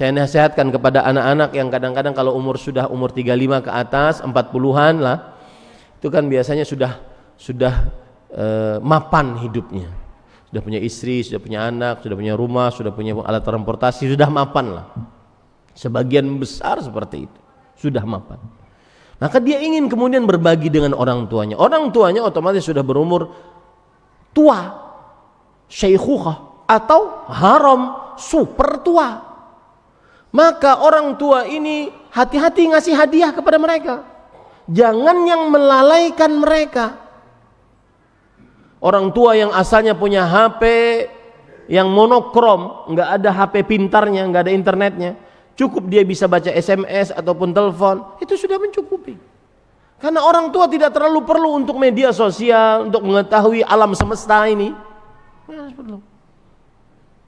Saya nasihatkan kepada anak-anak yang kadang-kadang kalau sudah umur 35 ke atas, 40-an lah, itu kan biasanya sudah mapan hidupnya. Sudah punya istri, sudah punya anak, sudah punya rumah, sudah punya alat transportasi, sudah mapan lah. Sebagian besar seperti itu, sudah mapan. Maka dia ingin kemudian berbagi dengan orang tuanya. Orang tuanya otomatis sudah berumur tua, syaikhukhah atau haram, super tua. Maka orang tua ini hati-hati ngasih hadiah kepada mereka. Jangan yang melalaikan mereka. Orang tua yang asalnya punya HP yang monokrom, nggak ada HP pintarnya, nggak ada internetnya, cukup dia bisa baca SMS ataupun telepon, itu sudah mencukupi. Karena orang tua tidak terlalu perlu untuk media sosial, untuk mengetahui alam semesta ini.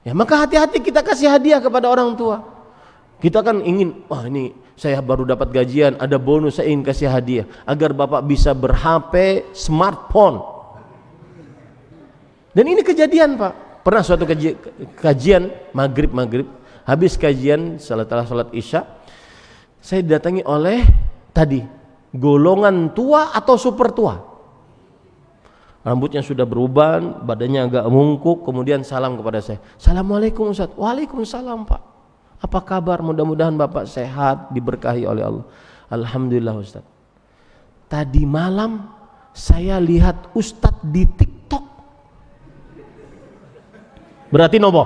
Ya, maka hati-hati kita kasih hadiah kepada orang tua. Kita kan ingin, wah ini saya baru dapat gajian, ada bonus, saya ingin kasih hadiah agar bapak bisa ber-HP smartphone. Dan ini kejadian Pak. Pernah suatu kajian maghrib, habis kajian setelah salat isya, saya didatangi oleh tadi golongan tua atau super tua. Rambutnya sudah beruban, badannya agak mungkuk, kemudian salam kepada saya. Assalamualaikum Ustaz. Waalaikumsalam Pak. Apa kabar? Mudah-mudahan Bapak sehat, diberkahi oleh Allah. Alhamdulillah Ustaz. Tadi malam saya lihat Ustaz di TikTok. Berarti nopo?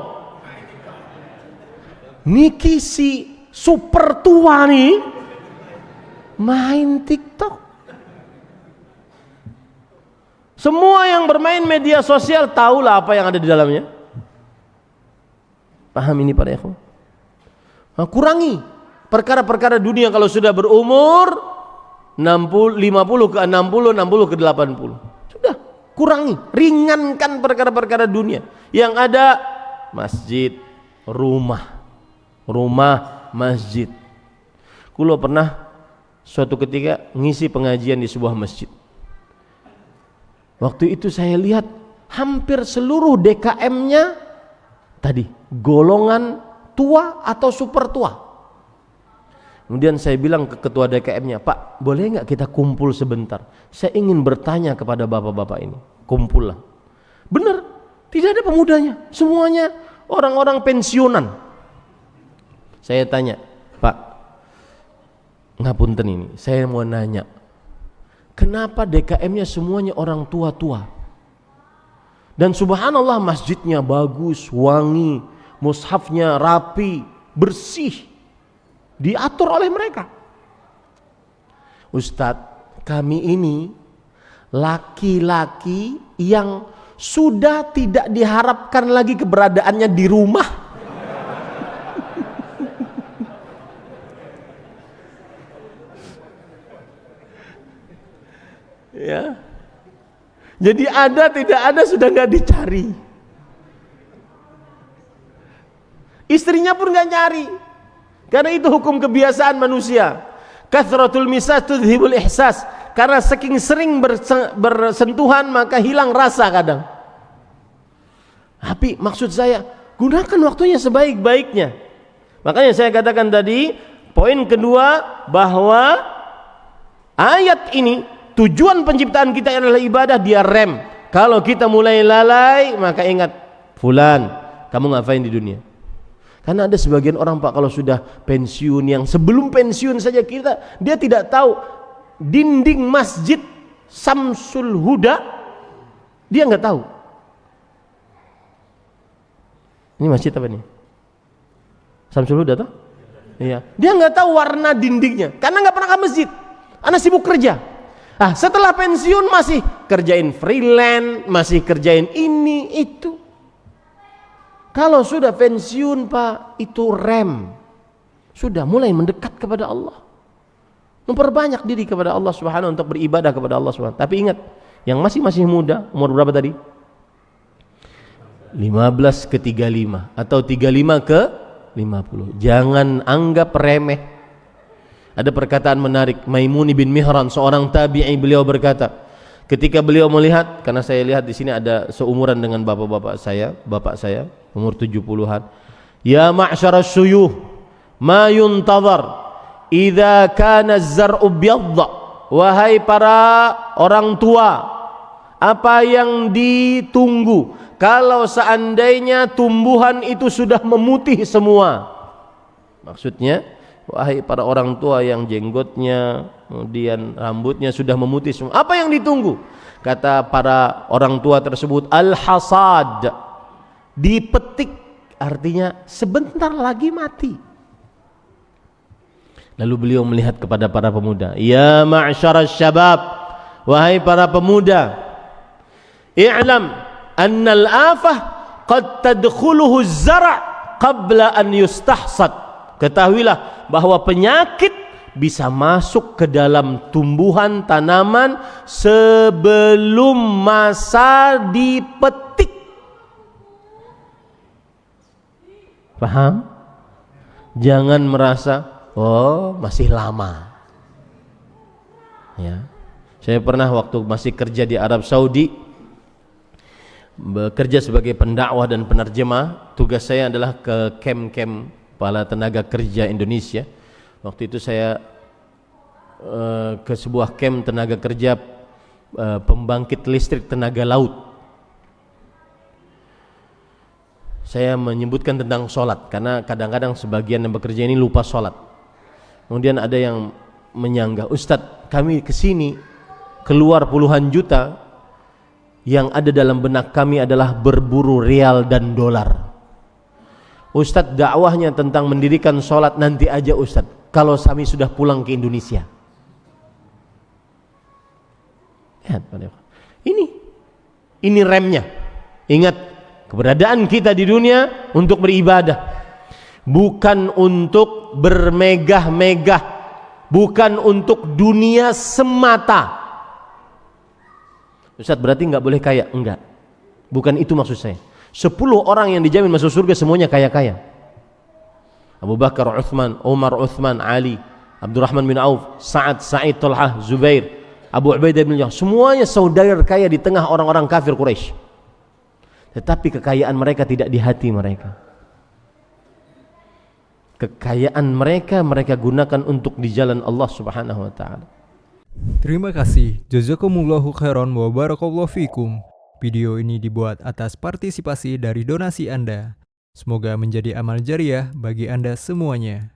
Niki si super tua nih main TikTok. Semua yang bermain media sosial tahulah apa yang ada di dalamnya. Paham ini para ikhwan? Kurangi perkara-perkara dunia kalau sudah berumur 50 ke 60, 60 ke 80. Sudah, kurangi, ringankan perkara-perkara dunia. Yang ada masjid, rumah, masjid. Kulo pernah suatu ketika ngisi pengajian di sebuah masjid. Waktu itu saya lihat hampir seluruh DKM-nya tadi golongan tua atau super tua. Kemudian saya bilang ke ketua DKM-nya, Pak, boleh nggak kita kumpul sebentar? Saya ingin bertanya kepada bapak-bapak ini. Kumpul lah. Benar, tidak ada pemudanya, semuanya orang-orang pensiunan. Saya tanya, Pak, ngapunten ini, saya mau nanya, kenapa DKM-nya semuanya orang tua-tua? Dan subhanallah masjidnya bagus, wangi, mushafnya rapi, bersih, diatur oleh mereka. Ustadz, kami ini laki-laki yang sudah tidak diharapkan lagi keberadaannya di rumah. Ya, jadi ada tidak ada sudah nggak dicari. Istrinya pun nggak nyari, karena itu hukum kebiasaan manusia. Kathratul misas tudhibul ihsas. Karena saking sering bersentuhan maka hilang rasa kadang. Tapi maksud saya, gunakan waktunya sebaik-baiknya. Makanya saya katakan tadi, poin kedua bahwa ayat ini tujuan penciptaan kita adalah ibadah, dia rem. Kalau kita mulai lalai maka ingat, fulan, kamu ngapain di dunia? Karena ada sebagian orang Pak kalau sudah pensiun, yang sebelum pensiun saja dia tidak tahu dinding masjid Samsul Huda, dia nggak tahu. Ini masjid apa nih? Samsul Huda toh? Iya. Dia nggak tahu warna dindingnya karena nggak pernah ke masjid. Anak sibuk kerja. Ah, setelah pensiun masih kerjain freelance, masih kerjain ini itu. Kalau sudah pensiun Pak, itu rem. Sudah mulai mendekat kepada Allah. Memperbanyak diri kepada Allah Subhanahu untuk beribadah kepada Allah Subhanahu. Tapi ingat, yang masih muda, umur berapa tadi? 15 ke 35 atau 35 ke 50. Jangan anggap remeh. Ada perkataan menarik, Maimun bin Mihran, seorang tabi'i, beliau berkata, ketika beliau melihat, karena saya lihat di sini ada seumuran dengan bapak saya, umur 70-an. Ya ma'syarasy syuyuh, ma yuntadhar idza kana az-zar'u byadda. Wahai para orang tua, apa yang ditunggu kalau seandainya tumbuhan itu sudah memutih semua? Maksudnya, wahai para orang tua yang jenggotnya, kemudian rambutnya sudah memutih semua, apa yang ditunggu? Kata para orang tua tersebut, al-hasad, dipetik, artinya sebentar lagi mati. Lalu beliau melihat kepada para pemuda, ya ma'syaras syabab, wahai para pemuda, i'lam annal afah qad tadkhuluhu az-zar' qabla an yustahsad. Ketahuilah bahwa penyakit bisa masuk ke dalam tumbuhan tanaman sebelum masa dipetik. Paham? Jangan merasa oh masih lama. Ya. Saya pernah waktu masih kerja di Arab Saudi, bekerja sebagai pendakwah dan penerjemah. Tugas saya adalah ke camp-camp para tenaga kerja Indonesia. Waktu itu saya ke sebuah camp tenaga kerja pembangkit listrik tenaga laut. Saya menyebutkan tentang sholat karena kadang-kadang sebagian yang bekerja ini lupa sholat. Kemudian ada yang menyanggah, Ustadz, kami kesini keluar puluhan juta, yang ada dalam benak kami adalah berburu rial dan dolar. Ustadz, dakwahnya tentang mendirikan sholat nanti aja Ustadz, kalau kami sudah pulang ke Indonesia. Ini remnya. Ingat, keberadaan kita di dunia untuk beribadah, bukan untuk bermegah-megah, bukan untuk dunia semata. Ustadz, berarti nggak boleh kaya? Enggak, bukan itu maksud saya. 10 orang yang dijamin masuk surga semuanya kaya-kaya. Abu Bakar, Uthman, Umar, Uthman, Ali, Abdurrahman bin Auf, Sa'ad, Sa'id, Talhah, Zubair, Abu Ubaidah bin Jarrah, semuanya saudara kaya di tengah orang-orang kafir Quraisy. Tetapi kekayaan mereka tidak di hati mereka. Kekayaan mereka gunakan untuk di jalan Allah Subhanahu wa taala. Terima kasih. Jazakumullahu khairan wa barakallahu fikum. Video ini dibuat atas partisipasi dari donasi Anda. Semoga menjadi amal jariah bagi Anda semuanya.